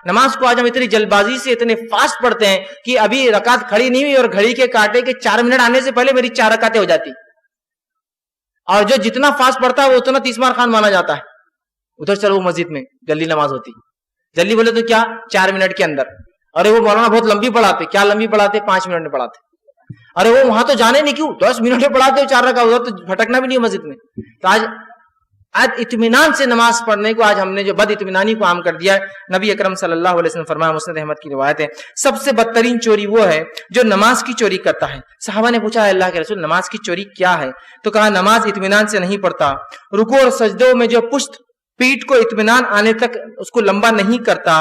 نماز کو آج ہم اتنی جلد بازی سے اتنے فاسٹ پڑھتے ہیں کہ ابھی رکعت کھڑی نہیں ہوئی اور گھڑی کے کاٹے کے 4 منٹ آنے سے پہلے میری 4 رکعتیں ہو جاتی. اور جو جتنا فاسٹ پڑھتا ہے وہ اتنا تیسمار خان مانا جاتا ہے. ادھر چلو مسجد میں جلدی نماز ہوتی, جلدی بولے تو کیا 4 منٹ کے اندر. ارے وہ مولانا بہت لمبی پڑھاتے, کیا لمبی پڑھاتے, 5 منٹ میں پڑھاتے. ارے وہ وہاں تو جانے نہیں, کیوں 10 منٹ میں پڑھاتے ہو 4 رکعت, ادھر تو بھٹکنا بھی نہیں ہے مسجد میں. تو آج اطمینان سے نماز پڑھنے کو آج ہم نے جو بد اطمینانی کو عام کر دیا ہے. نبی اکرم صلی اللہ علیہ وسلم فرمایا, مسند احمد کی روایت ہے, سب سے بدترین چوری وہ ہے جو نماز کی چوری کرتا ہے. صحابہ نے پوچھا, اللہ کے رسول نماز کی چوری کیا ہے؟ تو کہا, نماز اطمینان سے نہیں پڑھتا, رکوع اور سجدوں میں جو پشت پیٹ کو اطمینان آنے تک اس کو لمبا نہیں کرتا,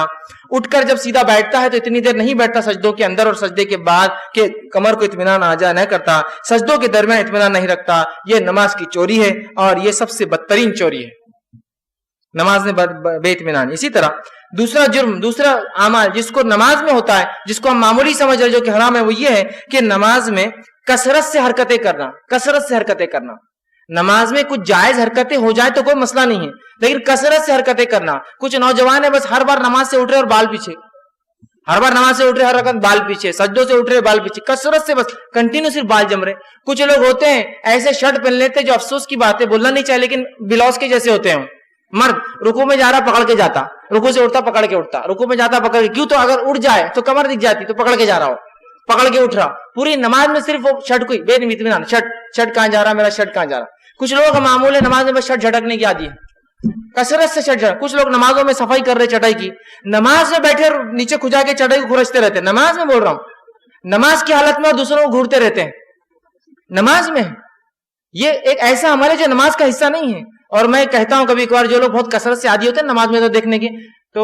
اٹھ کر جب سیدھا بیٹھتا ہے تو اتنی دیر نہیں بیٹھتا سجدوں کے اندر اور سجدے کے بعد کہ کمر کو اطمینان آ جائے, نہ کرتا, سجدوں کے درمیان اطمینان نہیں رکھتا, یہ نماز کی چوری ہے اور یہ سب سے بدترین چوری ہے, نماز میں بے اطمینان. اسی طرح دوسرا جرم, دوسرا اعمال جس کو نماز میں ہوتا ہے, جس کو ہم معمولی سمجھ رہے جو کہ حرام ہے, وہ یہ ہے کہ نماز میں کثرت سے حرکتیں کرنا. کثرت سے حرکتیں کرنا, نماز میں کچھ جائز حرکتیں ہو جائے تو کوئی مسئلہ نہیں ہے, لیکن کثرت سے حرکتیں کرنا. کچھ نوجوان ہیں بس ہر بار نماز سے اٹھ رہے اور بال پیچھے, ہر بار نماز سے اٹھ رہے ہر رکعت بال پیچھے, سجدوں سے اٹھ رہے بال پیچھے, کثرت سے بس کنٹینیو صرف بال جم رہے. کچھ لوگ ہوتے ہیں ایسے شرٹ پہن لیتے جو افسوس کی بات ہے, بولنا نہیں چاہیے, لیکن بلوز کے جیسے ہوتے ہیں. مرد رکوع میں جا رہا پکڑ کے جاتا, رکوع سے اٹھتا پکڑ کے اٹھتا, رکوع میں جاتا پکڑ کے, کیوں تو اگر اٹھ جائے تو کمر دکھ جاتی, تو پکڑ کے جا رہا ہو, پکڑ کے اٹھ رہا. پوری نماز میں صرف وہ شرٹ کو بے اطمینان, شرٹ کہاں جا رہا, میرا شرٹ کہاں جا رہا. کچھ لوگ معمول ہے نماز میں بس شرٹ جھٹکنے کی عادی ہے, کثرت سے شرٹ جھٹک. کچھ لوگ نمازوں میں صفائی کر رہے چٹائی کی, نماز میں بیٹھے نیچے کھجا کے چٹائی کو کھرچتے رہتے ہیں. نماز میں بول رہا ہوں, نماز کی حالت میں اور دوسروں کو گھورتے رہتے ہیں نماز میں. یہ ایک ایسا عمل ہے جو نماز کا حصہ نہیں ہے. اور میں کہتا ہوں کبھی کبھار جو لوگ بہت کثرت سے عادی ہوتے ہیں نماز میں تو دیکھنے کے, تو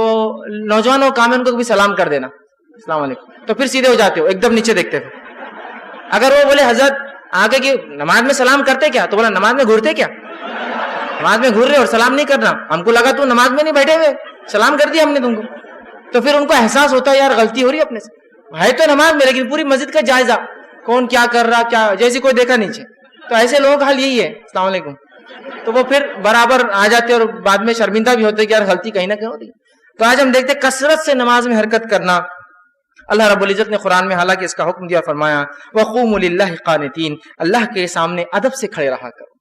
نوجوانوں کام ہے ان کو بھی سلام کر دینا, السلام علیکم, تو پھر سیدھے ہو جاتے ہو, ایک دم نیچے دیکھتے تھے. اگر وہ بولے حضرت آگے کی نماز میں سلام کرتے کیا, تو بولا نماز میں گھورتے کیا, نماز میں گھور رہے اور سلام نہیں کرنا, ہم کو لگا تو نماز میں نہیں بیٹھے ہوئے, سلام کر دیا ہم نے تم کو. تو پھر ان کو احساس ہوتا ہے یار غلطی ہو رہی ہے اپنے سے, ہے تو نماز میں لیکن پوری مسجد کا جائزہ, کون کیا کر رہا, کیا جیسے کوئی دیکھا نیچے. تو ایسے لوگوں کا حل یہی ہے, السلام علیکم, تو وہ پھر برابر آ جاتے اور بعد میں شرمندہ بھی ہوتے کہ یار غلطی کہیں نہ کہیں ہوتی. تو آج ہم دیکھتے کثرت سے نماز میں حرکت کرنا. اللہ رب العزت نے قرآن میں حالانکہ اس کا حکم دیا, فرمایا وَقُومُوا لِلَّهِ قَانِتِينَ, اللہ کے سامنے ادب سے کھڑے رہا کرو.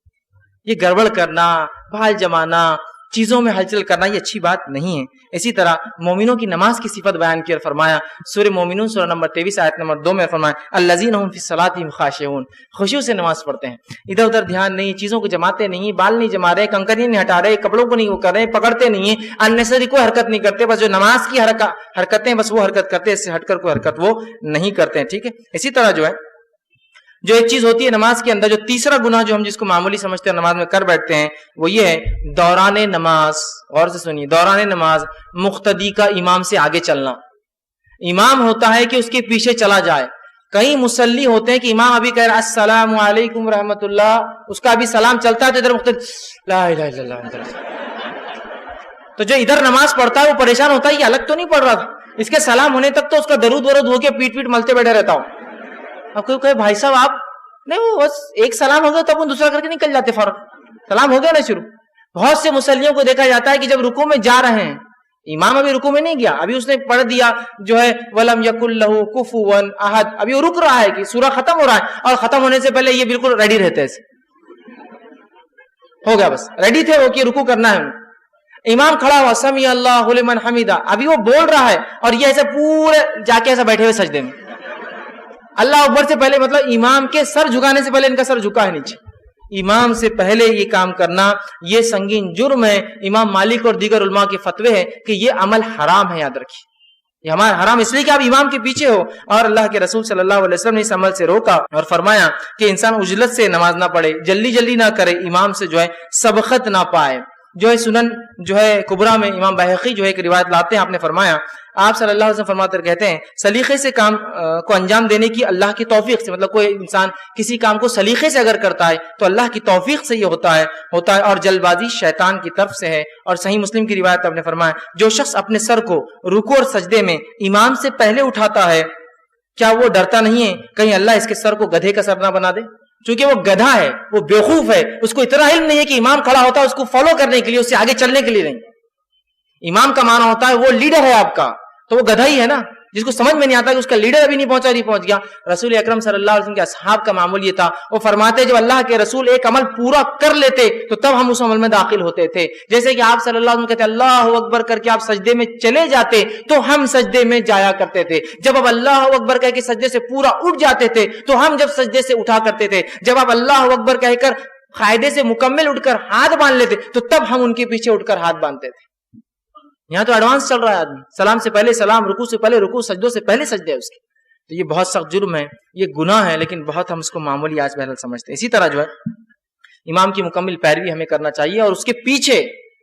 یہ گڑبڑ کرنا, بھال جمانا, چیزوں میں ہلچل کرنا, یہ اچھی بات نہیں ہے. اسی طرح مومنوں کی نماز کی صفت بیان کی اور فرمایا سورہ مومنون سورہ نمبر 23 آیت نمبر 2 میں فرمایا الذین هم فی صلاتہم خاشعون, خشوع سے نماز پڑھتے ہیں, ادھر ادھر دھیان نہیں, چیزوں کو جماتے نہیں, بال نہیں جما رہے, کنکریاں نہیں ہٹا رہے, کپڑوں کو نہیں وہ کر رہے, پکڑتے نہیں ہیں, اننیسری کوئی حرکت نہیں کرتے, بس جو نماز کی حرکتیں بس وہ حرکت کرتے, اس سے ہٹ کر کوئی حرکت وہ نہیں کرتے ہیں. ٹھیک ہے. اسی طرح جو ہے جو ایک چیز ہوتی ہے نماز کے اندر, جو تیسرا گناہ جو ہم جس کو معمولی سمجھتے ہیں نماز میں کر بیٹھتے ہیں, وہ یہ ہے دوران نماز. غور سے سنیے, دوران نماز مقتدی کا امام سے آگے چلنا. امام ہوتا ہے کہ اس کے پیچھے چلا جائے. کئی مصلی ہوتے ہیں کہ امام ابھی کہہ رہا السلام علیکم رحمت اللہ, اس کا ابھی سلام چلتا ہے تو ادھر مقتدی لا الہ الا اللہ, تو جو ادھر نماز پڑھتا ہے وہ پریشان ہوتا ہے, یہ الگ تو نہیں پڑھ رہا تھا, اس کے سلام ہونے تک تو اس کا درود ورود ہو کے پیٹ پیٹ ملتے بیٹھے رہتا ہوں. اب کوئی کہے بھائی صاحب آپ نہیں, وہ بس ایک سلام ہو گیا تب وہ دوسرا کر کے نکل جاتے فوراً, سلام ہو گیا نا شروع. بہت سے مصلیوں کو دیکھا جاتا ہے کہ جب رکوع میں جا رہے ہیں, امام ابھی رکوع میں نہیں گیا, ابھی اس نے پڑھ دیا جو ہے وَلَمْ يَكُنْ لَهُ كُفُوًا أَحَدٌ, ابھی وہ رک رہا ہے کہ سورہ ختم ہو رہا ہے, اور ختم ہونے سے پہلے یہ بالکل ریڈی رہتے ہیں, ہو گیا بس ریڈی تھے وہ کہ رکوع کرنا ہے. امام کھڑا ہوا سمیع اللہ لمن حمیدہ, ابھی وہ بول رہا ہے اور یہ ایسے پورے جا کے ایسا بیٹھے ہوئے سجدے میں, اللہ اکبر سے پہلے, مطلب امام کے سر جھکانے سے پہلے ان کا سر جھکا ہے نیچے. امام سے پہلے یہ کام کرنا یہ سنگین جرم ہے. امام مالک اور دیگر علماء کے فتوے ہیں کہ یہ عمل حرام ہے. یاد رکھیے یہ ہمارا حرام اس لیے کہ آپ امام کے پیچھے ہو, اور اللہ کے رسول صلی اللہ علیہ وسلم نے اس عمل سے روکا اور فرمایا کہ انسان عجلت سے نماز نہ پڑھے, جلدی نہ کرے, امام سے جو ہے سبقت نہ پائے. جو ہے سنن جو ہے کبرا میں امام بہقی جو ہے ایک روایت لاتے ہیں, آپ نے فرمایا آپ صلی اللہ علیہ وسلم فرماتے کہتے ہیں سلیقے سے کام کو انجام دینے کی اللہ کی توفیق سے, مطلب کوئی انسان کسی کام کو سلیقے سے اگر کرتا ہے تو اللہ کی توفیق سے یہ ہوتا ہے, اور جلد بازی شیطان کی طرف سے ہے. اور صحیح مسلم کی روایت آپ نے فرمایا جو شخص اپنے سر کو رکوع اور سجدے میں امام سے پہلے اٹھاتا ہے, کیا وہ ڈرتا نہیں ہے کہیں اللہ اس کے سر کو گدھے کا سر نہ بنا دے؟ چونکہ وہ گدھا ہے, وہ بیوقوف ہے, اس کو اتنا علم نہیں ہے کہ امام کھڑا ہوتا ہے اس کو فالو کرنے کے لیے, اس سے آگے چلنے کے لیے نہیں. امام کا معنی ہوتا ہے وہ لیڈر ہے آپ کا, تو وہ گدھا ہی ہے نا، جس کو سمجھ میں نہیں آتا کہ اس کا لیڈر ابھی نہیں پہنچ گیا. رسول اکرم صلی اللہ علیہ وسلم کے اصحاب کا معمول یہ تھا، وہ فرماتے جب اللہ کے رسول ایک عمل پورا کر لیتے تو تب ہم اس عمل میں داخل ہوتے تھے. جیسے کہ آپ صلی اللہ علیہ وسلم کہتے اللہ اکبر کر کے آپ سجدے میں چلے جاتے تو ہم سجدے میں جایا کرتے تھے. جب آپ اللہ اکبر کہہ کے سجدے سے پورا اٹھ جاتے تھے تو ہم جب سجدے سے اٹھا کرتے تھے. جب آپ اللہ اکبر کہہ کر قاعدے سے مکمل اٹھ کر ہاتھ باندھ لیتے تو تب ہم ان کے پیچھے اٹھ کر ہاتھ باندھتے تھے. یہاں تو ایڈوانس چل رہا ہے آدمی، سلام سے پہلے سلام، رکوع سے پہلے رکوع، سجدوں سے پہلے سجدے اس کے. تو یہ بہت سخت جرم ہے، یہ گناہ ہے، لیکن بہت ہم اس کو معمولی آج بہرحال سمجھتے ہیں. اسی طرح جو ہے امام کی مکمل پیروی ہمیں کرنا چاہیے، اور اس کے پیچھے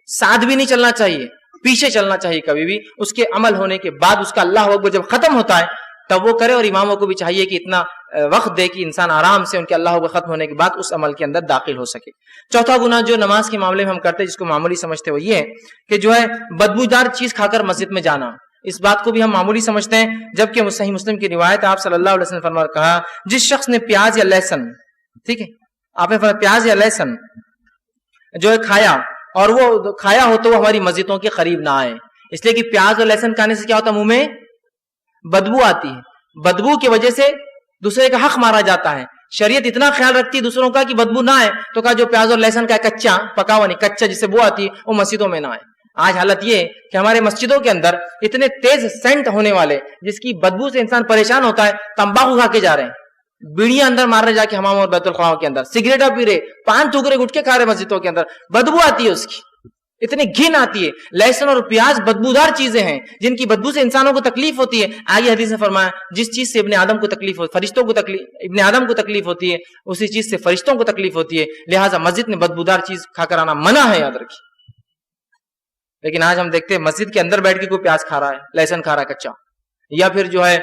ساتھ بھی نہیں چلنا چاہیے، پیچھے چلنا چاہیے کبھی بھی. اس کے عمل ہونے کے بعد اس کا اللہ اکبر جب ختم ہوتا ہے تب وہ کرے، اور اماموں کو بھی چاہیے کہ اتنا وقت دے کہ انسان آرام سے ان کے اللہ اکبر ختم ہونے کے بعد اس عمل کے اندر داخل ہو سکے. چوتھا گناہ جو نماز کے معاملے میں ہم کرتے ہیں جس کو معمولی سمجھتے وہ یہ ہے کہ جو ہے بدبودار چیز کھا کر مسجد میں جانا. اس بات کو بھی ہم معمولی سمجھتے ہیں، جبکہ صحیح مسلم کی روایت آپ صلی اللہ علیہ وسلم فرما کہا جس شخص نے پیاز یا لہسن، ٹھیک ہے، آپ نے فرمایا پیاز یا لہسن جو ہے کھایا، اور وہ کھایا ہو تو وہ ہماری مسجدوں کے قریب نہ آئے. اس لیے کہ پیاز اور لہسن کھانے سے کیا ہوتا ہے، منہ میں بدبو آتی ہے، بدبو کی وجہ سے دوسرے کا حق مارا جاتا ہے. شریعت اتنا خیال رکھتی ہے دوسروں کا کہ بدبو نہ آئے، تو کہا جو پیاز اور لہسن کا کچا پکا ہوا نہیں، کچا جس سے بو آتی ہے وہ مسجدوں میں نہ آئے. آج حالت یہ ہے کہ ہمارے مسجدوں کے اندر اتنے تیز سینٹ ہونے والے جس کی بدبو سے انسان پریشان ہوتا ہے، تمباکو کھا کے جا رہے ہیں، بیڑیاں اندر مار رہے جا کے حمام اور بیت الخلاء کے اندر، سگریٹیں پی رہے، پان تھوک رہے، گٹکے کھا رہے مسجدوں کے اندر، بدبو آتی ہے اس کی، اتنی گھن آتی ہے. لہسن اور پیاز بدبودار چیزیں ہیں جن کی بدبو سے انسانوں کو تکلیف ہوتی ہے. آگے حدیث نے فرمایا جس چیز سے ابن آدم کو تکلیف ہوتی، فرشتوں کو تکلیف، ابن آدم کو تکلیف ہوتی ہے اسی چیز سے فرشتوں کو تکلیف ہوتی ہے. لہٰذا مسجد میں بدبودار چیز کھا کر آنا منع ہے، یاد رکھیے. لیکن آج ہم دیکھتے ہیں مسجد کے اندر بیٹھ کے کوئی پیاز کھا رہا ہے، لہسن کھا رہا ہے کچا، یا پھر جو ہے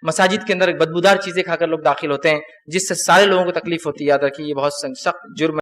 مساجد کے اندر بدبودار چیزیں کھا کر لوگ داخل ہوتے ہیں جس سے سارے لوگوں کو تکلیف ہوتی ہے. یاد رکھیے یہ بہت سخت جرم